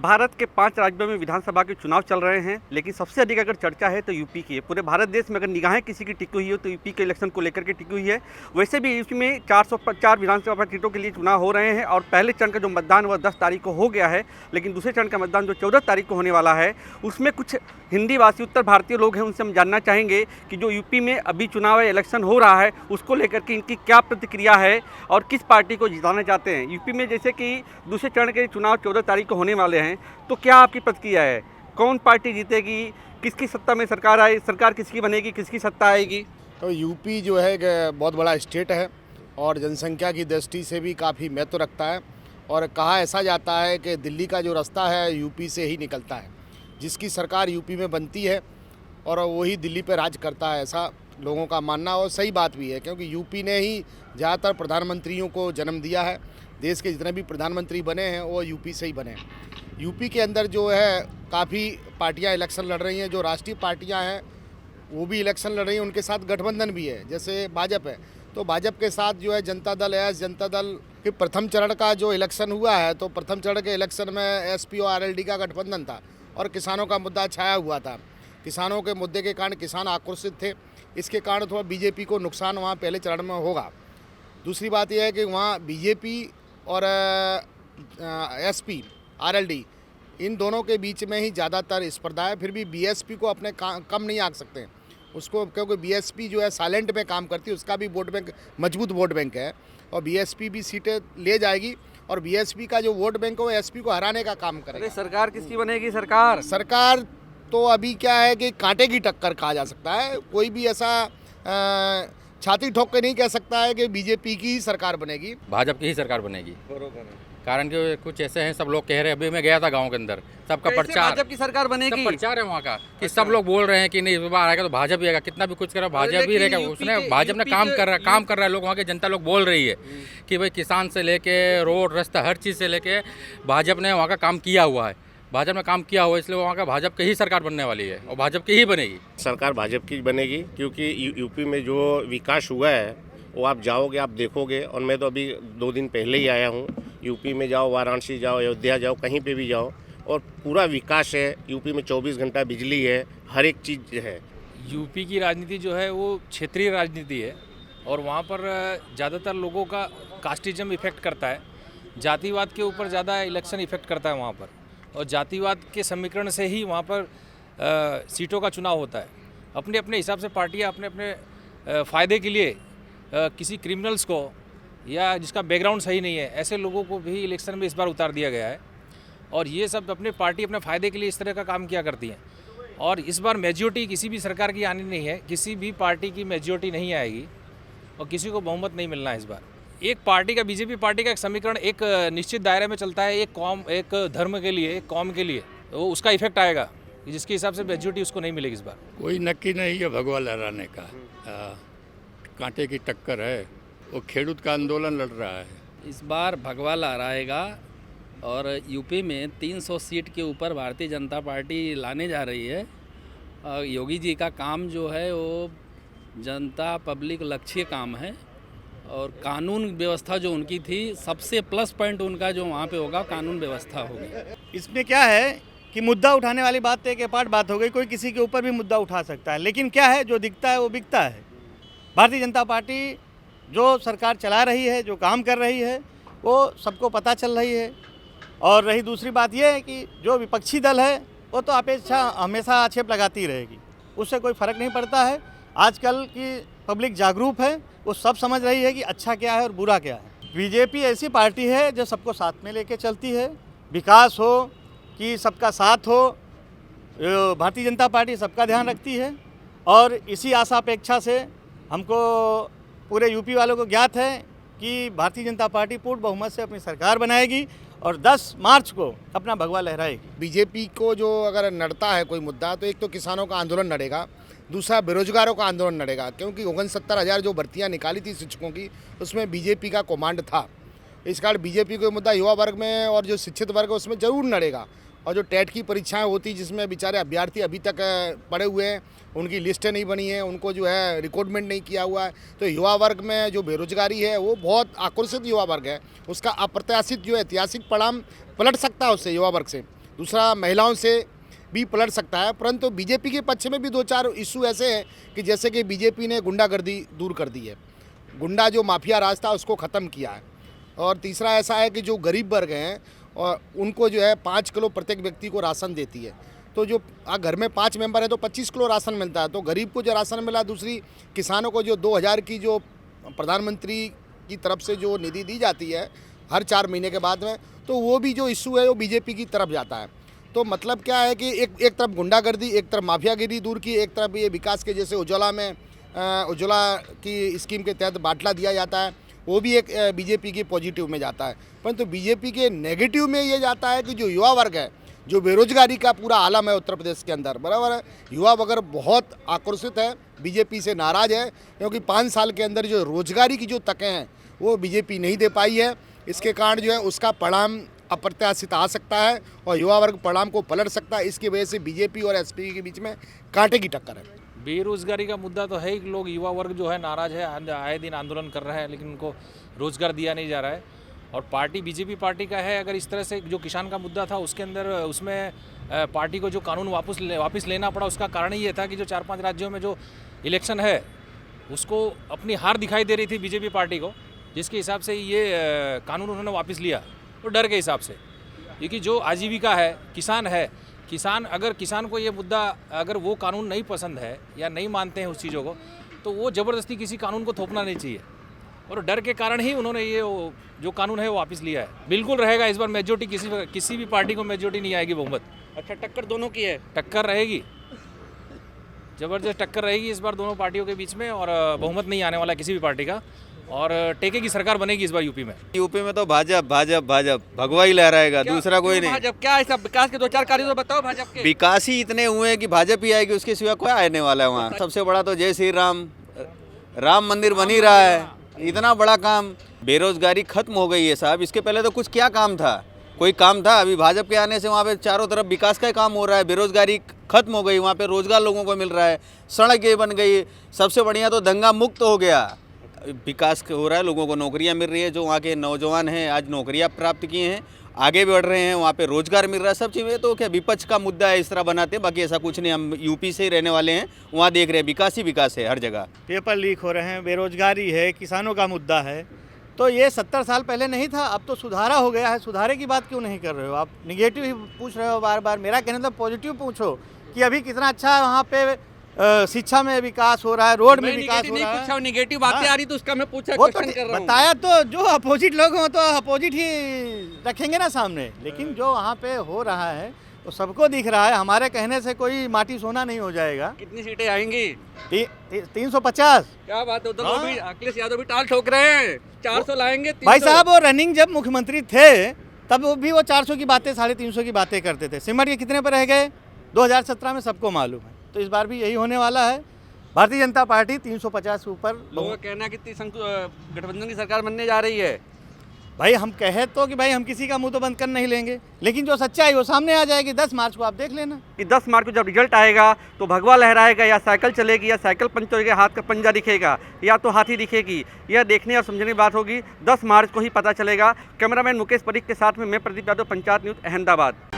भारत के 5 राज्यों में विधानसभा के चुनाव चल रहे हैं, लेकिन सबसे अधिक अगर चर्चा है तो यूपी की है। पूरे भारत देश में अगर निगाहें किसी की टिकी हुई हो तो यूपी के इलेक्शन को लेकर के टिकी हुई है। वैसे भी इसमें 404 विधानसभा सीटों के लिए चुनाव हो रहे हैं और पहले चरण का जो मतदान वह 10 तारीख को हो गया है, लेकिन दूसरे चरण का मतदान जो 14 तारीख को होने वाला है, उसमें कुछ हिंदी भाषी उत्तर भारतीय लोग हैं, उनसे हम जानना चाहेंगे कि जो यूपी में अभी चुनाव इलेक्शन हो रहा है उसको लेकर के इनकी क्या प्रतिक्रिया है और किस पार्टी को जिताना चाहते हैं। यूपी में जैसे कि दूसरे चरण के चुनाव 14 तारीख को होने वाले हैं, तो क्या आपकी प्रतिक्रिया है? कौन पार्टी जीतेगी, किसकी सत्ता में सरकार आए, सरकार किसकी बनेगी, किसकी सत्ता आएगी? तो यूपी जो है एक बहुत बड़ा स्टेट है और जनसंख्या की दृष्टि से भी काफ़ी महत्व रखता है। और कहा ऐसा जाता है कि दिल्ली का जो रास्ता है यूपी से ही निकलता है। जिसकी सरकार यूपी में बनती है और वही दिल्ली पर राज करता है, ऐसा लोगों का मानना। और सही बात भी है, क्योंकि यूपी ने ही ज़्यादातर प्रधानमंत्रियों को जन्म दिया है। देश के जितने भी प्रधानमंत्री बने हैं वो यूपी से ही बने हैं। यूपी के अंदर जो है काफ़ी पार्टियां इलेक्शन लड़ रही हैं। जो राष्ट्रीय पार्टियां हैं वो भी इलेक्शन लड़ रही हैं, उनके साथ गठबंधन भी है। जैसे भाजपा है तो भाजपा के साथ जो है जनता दल है। जनता दल के प्रथम चरण का जो इलेक्शन हुआ है तो प्रथम चरण के इलेक्शन में एसपी और आरएलडी का गठबंधन था और किसानों का मुद्दा छाया हुआ था। किसानों के मुद्दे के कारण किसान आक्रोशित थे। इसके कारण थोड़ा बीजेपी को नुकसान वहाँ पहले चरण में होगा। दूसरी बात यह है कि वहाँ बीजेपी और एसपी आरएलडी इन दोनों के बीच में ही ज़्यादातर स्पर्धा है। फिर भी बीएसपी को अपने कम नहीं आंक सकते उसको, क्योंकि बीएसपी जो है साइलेंट में काम करती है। उसका भी वोट बैंक मजबूत वोट बैंक है और बीएसपी भी सीटें ले जाएगी और बीएसपी का जो वोट बैंक है वो एसपी को हराने का काम करेगा। सरकार किसकी बनेगी? सरकार तो अभी क्या है कि कांटे की टक्कर कहा जा सकता है। कोई भी ऐसा छाती ठोक के नहीं कह सकता है कि बीजेपी की ही सरकार बनेगी। भाजपा की ही सरकार बनेगी। बरोबर है। कारण कि कुछ ऐसे हैं, सब लोग कह रहे हैं। अभी मैं गया था गांव के अंदर, सबका प्रचार, भाजपा की सरकार बनेगी, सब प्रचार है वहाँ का कि सब लोग बोल रहे हैं कि नहीं इस बार आएगा तो भाजपा ही आएगा। कितना भी कुछ करा भाजपा ही रहेगा। उसने भाजपा ने काम कर रहा है। लोग वहाँ की जनता लोग बोल रही है कि भाई किसान से लेके रोड रास्ता हर चीज़ से लेके भाजपा ने वहाँ का काम किया हुआ है। भाजपा में काम किया हुआ है, इसलिए वहाँ का भाजपा की ही सरकार बनने वाली है और भाजपा की ही बनेगी। सरकार भाजपा की बनेगी, क्योंकि यूपी में जो विकास हुआ है वो आप जाओगे, आप देखोगे। और मैं तो अभी 2 दिन पहले ही आया हूँ। यूपी में जाओ, वाराणसी जाओ, अयोध्या जाओ, कहीं पे भी जाओ और पूरा विकास है। यूपी में 24 घंटा बिजली है, हर एक चीज़ है। यूपी की राजनीति जो है वो क्षेत्रीय राजनीति है और वहाँ पर ज़्यादातर लोगों का कास्टिज्म इफेक्ट करता है। जातिवाद के ऊपर ज़्यादा इलेक्शन इफेक्ट करता है वहाँ पर, और जातिवाद के समीकरण से ही वहाँ पर सीटों का चुनाव होता है। अपने अपने हिसाब से पार्टियाँ अपने अपने फ़ायदे के लिए किसी क्रिमिनल्स को या जिसका बैकग्राउंड सही नहीं है ऐसे लोगों को भी इलेक्शन में इस बार उतार दिया गया है। और ये सब अपने पार्टी अपने फ़ायदे के लिए इस तरह का काम किया करती हैं। और इस बार मेजॉरिटी किसी भी सरकार की आनी नहीं है, किसी भी पार्टी की मेजॉरिटी नहीं आएगी और किसी को बहुमत नहीं मिलना है इस बार। एक पार्टी का, बीजेपी पार्टी का एक समीकरण एक निश्चित दायरे में चलता है, एक कौम, एक धर्म के लिए, एक कौम के लिए, तो उसका इफेक्ट आएगा जिसके हिसाब से मेजॉरिटी उसको नहीं मिलेगी इस बार। कोई नक्की नहीं है भगवा लहराने का। कांटे की टक्कर है। वो खेडूत का आंदोलन लड़ रहा है। इस बार भगवा लहराएगा और यूपी में 300 सीट के ऊपर भारतीय जनता पार्टी लाने जा रही है। और योगी जी का काम जो है वो जनता पब्लिक लक्ष्य काम है और कानून व्यवस्था जो उनकी थी, सबसे प्लस पॉइंट उनका जो वहाँ पे होगा कानून व्यवस्था होगी। इसमें क्या है कि मुद्दा उठाने वाली बात एक पार्ट बात हो गई। कोई किसी के ऊपर भी मुद्दा उठा सकता है, लेकिन क्या है जो दिखता है वो बिकता है। भारतीय जनता पार्टी जो सरकार चला रही है, जो काम कर रही है, वो सबको पता चल रही है। और रही दूसरी बात ये है कि जो विपक्षी दल है वो तो अपेक्षा हमेशा आक्षेप लगाती रहेगी, उससे कोई फ़र्क नहीं पड़ता है। आजकल की पब्लिक जागरूक है, वो सब समझ रही है कि अच्छा क्या है और बुरा क्या है। बीजेपी ऐसी पार्टी है जो सबको साथ में लेके चलती है। विकास हो कि सबका साथ हो, भारतीय जनता पार्टी सबका ध्यान रखती है। और इसी आशा अपेक्षा से हमको पूरे यूपी वालों को ज्ञात है कि भारतीय जनता पार्टी पूर्ण बहुमत से अपनी सरकार बनाएगी और 10 मार्च को अपना भगवा लहराएगी। बीजेपी को जो अगर नड़ता है कोई मुद्दा, तो एक तो किसानों का आंदोलन लड़ेगा, दूसरा बेरोजगारों का आंदोलन लड़ेगा। क्योंकि 69,000 जो भर्तियां निकाली थी शिक्षकों की, उसमें बीजेपी का कमांड था। इस कारण बीजेपी को मुद्दा युवा वर्ग में और जो शिक्षित वर्ग है उसमें ज़रूर लड़ेगा। और जो टेट की परीक्षाएं होती जिसमें बेचारे अभ्यर्थी अभी तक पड़े हुए हैं, उनकी लिस्टें नहीं बनी हैं, उनको जो है रिक्रूटमेंट नहीं किया हुआ है, तो युवा वर्ग में जो बेरोजगारी है वो बहुत आक्रोशित युवा वर्ग है। उसका अप्रत्याशित जो ऐतिहासिक परिणाम पलट सकता है उससे युवा वर्ग से। दूसरा महिलाओं से भी पलट सकता है। परंतु बीजेपी के पक्ष में भी 2-4 इशू ऐसे हैं कि जैसे कि बीजेपी ने गुंडागर्दी दूर कर दी है, गुंडा जो माफिया राज था उसको ख़त्म किया है। और तीसरा ऐसा है कि जो गरीब वर्ग हैं और उनको जो है 5 किलो प्रत्येक व्यक्ति को राशन देती है। तो जो घर में 5 मेंबर है तो 25 किलो राशन मिलता है, तो गरीब को जो राशन मिला। दूसरी किसानों को जो 2000 की जो प्रधानमंत्री की तरफ से जो निधि दी जाती है हर 4 महीने के बाद में, तो वो भी जो इशू है वो बीजेपी की तरफ जाता है। तो मतलब क्या है कि एक तरफ गुंडागर्दी, एक तरफ माफियागिरी दूर की, एक तरफ ये विकास के जैसे उज्ज्वला में उज्ज्वला की स्कीम के तहत बाटला दिया जाता है, वो भी एक बीजेपी के पॉजिटिव में जाता है। परंतु बीजेपी के नेगेटिव में ये जाता है कि जो युवा वर्ग है, जो बेरोजगारी का पूरा आलम है उत्तर प्रदेश के अंदर, बराबर है, युवा वर्ग बहुत आक्रोशित है, बीजेपी से नाराज है, क्योंकि 5 साल के अंदर जो रोजगारी की जो तकें हैं वो बीजेपी नहीं दे पाई है। इसके कारण जो है उसका परिणाम अप्रत्याशित आ सकता है और युवा वर्ग परिणाम को पलट सकता है। इसकी वजह से बीजेपी और एसपी के बीच में कांटे की टक्कर है। बेरोजगारी का मुद्दा तो है ही, लोग युवा वर्ग जो है नाराज है, आए दिन आंदोलन कर रहे हैं, लेकिन उनको रोजगार दिया नहीं जा रहा है। और पार्टी बीजेपी पार्टी का है, अगर इस तरह से जो किसान का मुद्दा था उसके अंदर उसमें पार्टी को जो कानून वापस लेना पड़ा, उसका कारण ही ये था कि जो 4-5 राज्यों में जो इलेक्शन है उसको अपनी हार दिखाई दे रही थी बीजेपी पार्टी को, जिसके हिसाब से ये कानून उन्होंने वापस लिया, तो डर के हिसाब से। क्योंकि जो आजीविका है, किसान है, अगर किसान को ये मुद्दा, अगर वो कानून नहीं पसंद है या नहीं मानते हैं उस चीज़ों को, तो वो ज़बरदस्ती किसी कानून को थोपना नहीं चाहिए। और डर के कारण ही उन्होंने ये जो कानून है वो वापस लिया है। बिल्कुल रहेगा इस बार मेजोरिटी, किसी भी पार्टी को मेजोरिटी नहीं आएगी, बहुमत। अच्छा, टक्कर दोनों की है? टक्कर रहेगी, ज़बरदस्त टक्कर रहेगी इस बार दोनों पार्टियों के बीच में, और बहुमत नहीं आने वाला किसी भी पार्टी का, और टेके की सरकार बनेगी इस बार यूपी में। यूपी में तो भाजपा भगवा ही लहराएगा, दूसरा कोई नहीं। भाजपा क्या है? सब विकास के 2-4 कार्य तो बताओ भाजपा के। विकास ही इतने हुए हैं कि भाजपा ही आएगी, उसके सिवा कोई आने वाला है वहाँ। सबसे बड़ा तो जय श्री राम मंदिर बन ही रहा है, इतना बड़ा काम। बेरोजगारी खत्म हो गई है साहब, इसके पहले तो कुछ क्या काम था, कोई काम था? अभी भाजपा के आने से वहाँ पे चारों तरफ विकास का काम हो रहा है, बेरोजगारी खत्म हो गई, वहाँ पे रोजगार लोगों को मिल रहा है, सड़कें बन गई, सबसे बढ़िया तो दंगा मुक्त हो गया, विकास हो रहा है, लोगों को नौकरियां मिल रही है, जो वहाँ के नौजवान हैं आज नौकरियां प्राप्त किए हैं, आगे बढ़ रहे हैं, वहाँ पे रोजगार मिल रहा है, सब चीज़ें। तो क्या विपक्ष का मुद्दा है इस तरह बनाते हैं, बाकी ऐसा कुछ नहीं। हम यूपी से ही रहने वाले हैं, वहाँ देख रहे हैं विकास ही विकास है हर जगह। पेपर लीक हो रहे हैं, बेरोजगारी है, किसानों का मुद्दा है, तो ये 70 साल पहले नहीं था, अब तो सुधारा हो गया है। सुधारे की बात क्यों नहीं कर रहे हो आप? निगेटिव ही पूछ रहे हो बार बार। मेरा कहना था पॉजिटिव पूछो कि अभी कितना अच्छा वहाँ पे शिक्षा में विकास हो रहा है, रोड में विकास हो रहा है। पूछा, नेगेटिव बातें आ रही तो उसका मैं पूछा, वो तो क्वेश्चन कर रहा हूं। बताया, तो जो अपोजिट लोग हों तो अपोजिट ही रखेंगे ना सामने, लेकिन जो वहाँ पे हो रहा है तो सबको दिख रहा है। हमारे कहने से कोई माटी सोना नहीं हो जाएगा। कितनी सीटें आएंगी? 350। क्या बात है, उधर वो भी अखिलेश यादव भी टाल ठोक रहे हैं, 400 लाएंगे। भाई साहब, वो रनिंग जब मुख्यमंत्री थे तब भी वो 400 की बातें, 350 की बातें करते थे। सिमट के कितने पर रह गए 2017 में, सबको मालूम है। तो इस बार भी यही होने वाला है। भारतीय जनता पार्टी 350 के ऊपर। लोगों का कहना है कि गठबंधन की सरकार बनने जा रही है। भाई हम कहे तो कि भाई हम किसी का मुंह तो बंद कर नहीं लेंगे, लेकिन जो सच्चाई वो सामने आ जाएगी। 10 मार्च को आप देख लेना कि 10 मार्च को जब रिजल्ट आएगा तो भगवा लहराएगा, या साइकिल चलेगी, या साइकिल पंचर होगी, हाथ का पंजा दिखेगा, या तो हाथी दिखेगी। यह देखने और समझने की बात होगी, 10 मार्च को ही पता चलेगा। कैमरामैन मुकेश परीख के साथ में मैं प्रदीप यादव, पंचायत न्यूज़, अहमदाबाद।